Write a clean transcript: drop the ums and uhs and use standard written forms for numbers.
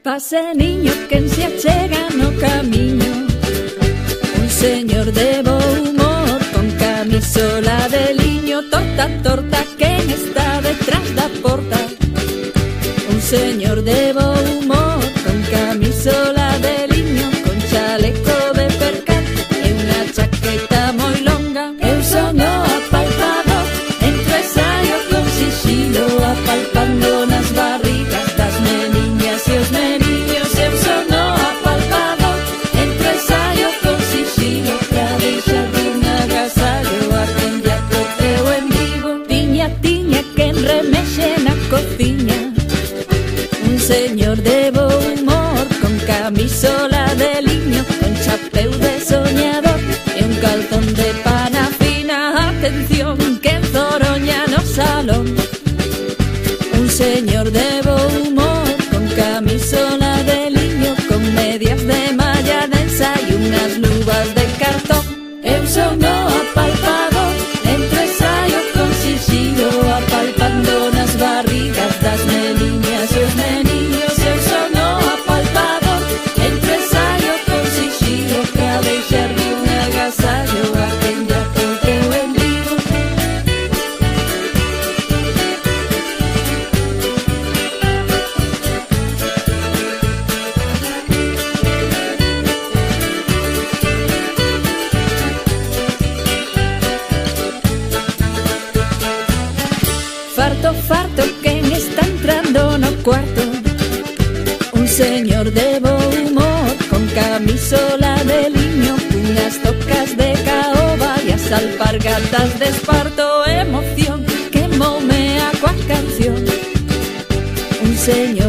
Pase niño que en se achega no camiño, un señor de bo humor con camisola de liño, torta, torta, quen está detrás da porta. Un señor de bo humor con camisola de liño, con chaleco de percal e unha chaqueta moi longa. Eu son o apalpador, entre ensaios con sixilo, apalpando nas barrigas das meniñas e os meniños. Eu son o apalpador, entre ensaios con sixilo, pra deixar de un agasallo a quen lle toceu en Vigo. Tiña, tiña quen remexe na cociña, un señor de bo humor con camisola de liño, con chapeu de soñador e un calzón de pana fina. Atención, que en Zoroña no salón, un señor de bo humor con camisola de liño, con medias de malla densa e unhas luvas de cartón. Eu son o apalpador, entre ensaios con sixilo, apalpando nas barrigas das meniñas e os meniños. Eu son o apalpador, entre ensaios con sixilo, pra deixar de un agasallo a quen lle toceu en Vigo. Farto, farto, quen está entrando no cuarto, un señor de bo humor con camisola de liño, unhas tocas de caoba e as alpargatas de esparto. Emoción, quemoume a coa canción, un señor